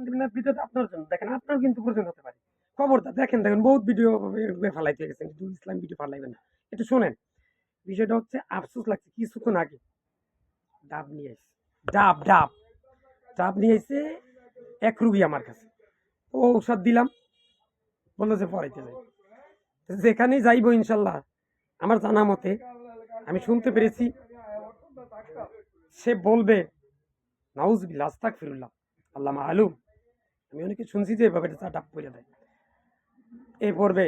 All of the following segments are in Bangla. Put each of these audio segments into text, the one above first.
দিবেন না, ভিডিওটা আপনার জন্য দেখেন, আপনার কিন্তু প্রয়োজন হতে পারে। খবরদার দেখেন বহুত ভিডিও ফালাইতে গেছেন, কিন্তু ইসলাম ভিডিও ফালাইবেন না। একটু শোনেন, বিষয়টা হচ্ছে আফসোস লাগছে কিছুক্ষণ আগে ডাব নিয়ে আসছে, ডাব ডাব ডাব নিয়ে এসে 1 রুগী আমার কাছে। ও ঔষধ দিলাম, বললো যে পড়াইতে যাই, যেখানেই যাইবো ইনশাল্লাহ আমার জানা মতে আমি শুনতে পেরেছি সে বলবে নাউজুবিল্লাহ আস্তাগফিরুল্লাহ আল্লাহ মালুম। আমি অনেকে শুনছি যে এভাবে ডাব পড়ে দেয়, এই পড়বে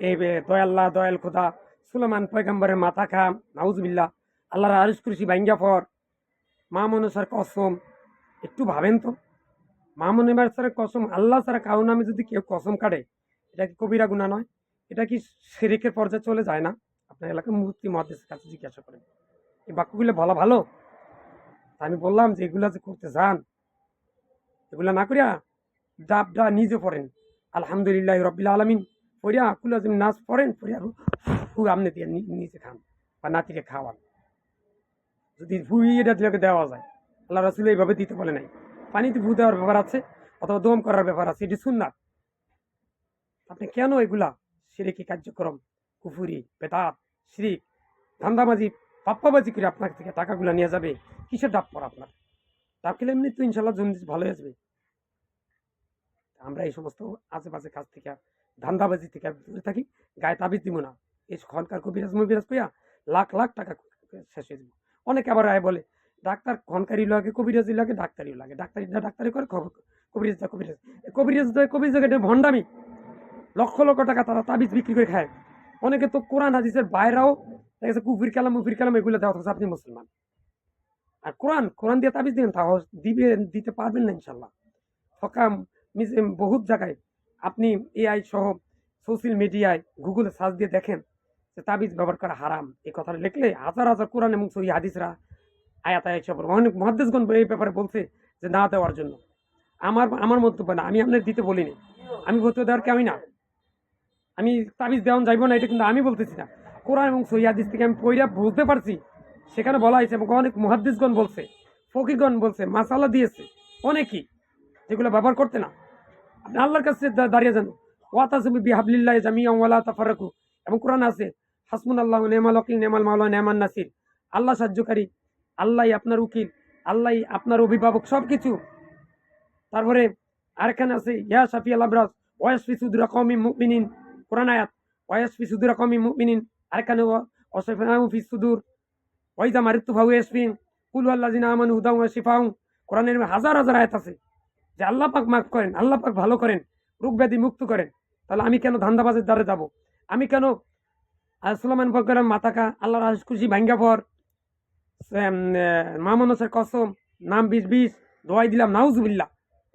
এই দয়াল্লাহ দয়াল খোদা সুলেমান পয়গম্বরের মাথা খা, নাউজুবিল্লাহ আল্লাহর আরিশ কুরসি ভাঙ্গা পর, মা মনসার কসম। একটু ভাবেন তো, মা মনিবার স্যারের কসম, আল্লাহ ছাড়া কারো নামে যদি কেউ কসম কাটে, এটা কি কবিরা গুনাহ নয়? এটা কি শিরকের পর্যায়ে চলে যায় না? আপনার এলাকার মুফতি মুহাদ্দিসের কাছে জিজ্ঞাসা করেন, এই বাক্যগুলো বলা ভালো? আমি বললাম যে এগুলা যে করতে যান, এগুলা না করিয়া ডাবটা নিজে পড়েন আলহামদুলিল্লাহ রব্বিল আলামিন পড়িয়া কুলা যেমন নাচ পড়েন, পড়িয়া আপনি দিয়ে নিজে খান বা নাতিকে খাওয়ান। যদি ভুই এটা দেওয়া যায়, আল্লাহ রাসূল এইভাবে দিতে বলে নাই। পানিতে ভু দেওয়ার ব্যাপার আছে অথবা দম করার ব্যাপার আছে, এটি সুন্নাত। আপনি কেন এগুলা শিরকি কার্যক্রম, কুফুরি, বেদাত, শিরিক, ধান্দাবাজি, পাপ্পাবাজি করে আপনার থেকে টাকাগুলো নিয়ে যাবে? কিসের ডাব পর আপনার? ডাব খেলে এমনি তো ইনশাল্লাহ জন্ডিস ভালো আসবে। আমরা এই সমস্ত আশেপাশে কাজ থেকে, ধান্দাবাজি থেকে দূরে থাকি। গায়ে তাবিজ দিব না, এই খনকার কবিরাজ মবিরাজ কইয়া লাখ লাখ টাকা শেষ হয়ে যাবে। অনেকে আবার আয় বলে ডাক্তার খনকারি লাগে, কবিরাজি লাগে, ডাক্তারিও লাগে, ডাক্তারি করে, কবিরাজ কবিরাজ, কবিরাজ এটা ভণ্ডামি। লক্ষ লক্ষ টাকা তারা তাবিজ বিক্রি করে খায়। অনেকে তো কোরআন হাদিসের বাইরেও দেখেছে কুফির কালাম মুফির কালাম এগুলো দেওয়া হচ্ছে। আপনি মুসলমান আর কোরআন দিয়ে তাবিজ দিন, তাও দিতে পারবেন না ইনশাল্লাহ। সকাম বহুত জায়গায় আপনি এআই সহ সোশ্যাল মিডিয়ায় গুগলে সার্চ দিয়ে দেখেন যে তাবিজ ব্যবহার করা হারাম। এই কথাটা লিখলে হাজার হাজার কোরআন এবং সহি হাদিসরা আয়াত আয়াত সব অনেক মুহাদ্দিসগণ এই ব্যাপারে বলছে যে না দেওয়ার জন্য। আমার মন্তব্য না, আমি আপনার দিতে বলিনি, আমি ফতোয়া দেওয়ার কে আমি না, আমি তাবিজ দেওয়ান যাইব না এটা কিন্তু আমি বলতেছি না। কোরআন এবং সহি হাদিস থেকে আমি পড়া বুঝতে পারছি, সেখানে বলা হয়েছে এবং অনেক মুহাদ্দিসগণ বলছে, ফকিরগণ বলছে, মাসালা দিয়েছে অনেকেই, যেগুলো ব্যবহার করতে না। আপনি আল্লাহর কাছে দাঁড়িয়ে যান, ওয়াতাসিমু বিহাবলিল্লাহ জামিআন ওয়ালা তাফাররাকু, এবং কোরআন আছে হাসবুনাল্লাহু ওয়া নি'মাল ওয়াকিল নি'মাল মাওলা নি'মান নাসির। আল্লাহ সাহায্যকারী, আল্লাহই আপনার উকিল, আল্লাহই আপনার অভিভাবক, সবকিছু। তারপরে আরেকখানে আছে ইয়া শাফি আল আবরাস ওয়াসফি সুদুরা কওমিন মুমিনিন, কোরআন আয়াত ওয়াসফি সুদুরা কওমিন মুমিনিন। আরেকখানে ওয়াসফিনাহু ফিস সুদুর ওয়াইজা মারিতু ফাহু ইয়াসফিন কুল আল্লাযিনা আমানু হুদাও ওয়া শিফাউ। কোরআনের হাজার হাজার আয়াত আছে যে আল্লাহ পাক মাফ করেন, আল্লাহ পাক ভালো করেন, রোগ ব্যাধি মুক্ত করেন। তাহলে আমি কেন ধান্দাবাজের দ্বারে যাব? আমি কেন সুলাইমান বকরের মাথাকা আল্লাহর আরশ কুরসি ভাঙ্গা পর, মামনসের কসম, নাম 20 দোয়াই দিলাম নাউজুবিল্লাহ,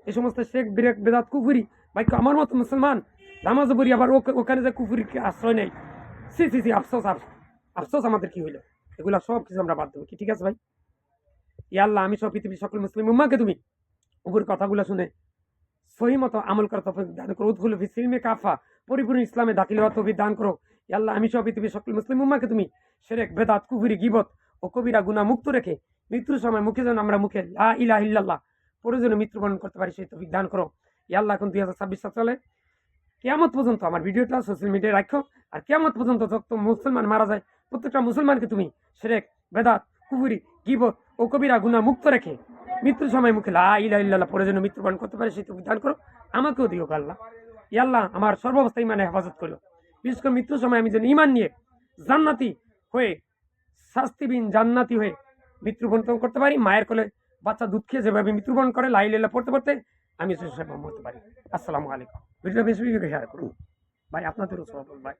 এই সমস্ত শেখ বিরেক বেদাত কুফুরি বাক্য আমার মতো মুসলমান নামাজ পড়ি, আবার ওখানে যে কুফুরি আশ্রয় নেই। সি সি সি, আফসোস আফসোস আমাদের কি হইলো? এগুলা সব কিছু আমরা বাদ দেবো কি? ঠিক আছে ভাই? ইয়া আল্লাহ, আমি সব পৃথিবীর সকল মুসলিম উম্মাহকে তুমি উপর কথাগুলো শুনে সহি মতো আমল করা তৌফিক দান করো। উদখুলু ফিস সিলমি কাফা, পরিপূর্ণ ইসলামে দাখিল হওয়ার তৌফিক দান করো। ইয়া আল্লাহ, আমি সব পৃথিবীর সকল মুসলিম উম্মাহকে তুমি শিরক, বেদাত, কুফরি, গীবত ও কবিরা গুনাহ মুক্ত রেখে মৃত্যুর সময় মুখে যেন আমরা মুখে লা ইলাহা ইল্লাল্লাহ প্রয়োজনে মৃত্যুবরণ করতে পারি, সেই তৌফিক দান করো। ইয়া আল্লাহ, এখন 2026 সাল চলে, কিয়ামত পর্যন্ত আমার ভিডিওটা সোশ্যাল মিডিয়ায় রাখো। আর কিয়ামত পর্যন্ত যত মুসলমান মারা যায় প্রত্যেকটা মুসলমানকে তুমি শিরক, বেদাত, কুফরি, গীবত ও কবিরা গুনাহ মুক্ত রেখে মৃত্যুর সময় মুখে লা ইলাহা ইল্লাল্লাহ প্রয়োজনে মৃত্যুবরণ করতে পারে, সেই তৌফিক দান করো। আমাকেও দিও আল্লাহ। ইয়া আল্লাহ, আমার সর্বাবস্থা ইমানে হেফাজত করো। বিশেষ করে মৃত্যুর সময় আমি যেন ইমান নিয়ে জান্নাতি হয়ে, শাস্তিবিহীন জান্নাতি হয়ে মৃত্যুবরণ করতে পারি। মায়ের কোলে বাচ্চা দুধ খেয়ে যেভাবে মৃত্যুবরণ করে লা ইলাহা ইল্লাল্লাহ পড়তে পড়তে আমি সেভাবে মরতে পারি। আসসালামু আলাইকুম। ভিডিওটা বেশি বেশি শেয়ার করুন ভাই, আপনাদেরও সব ভাই।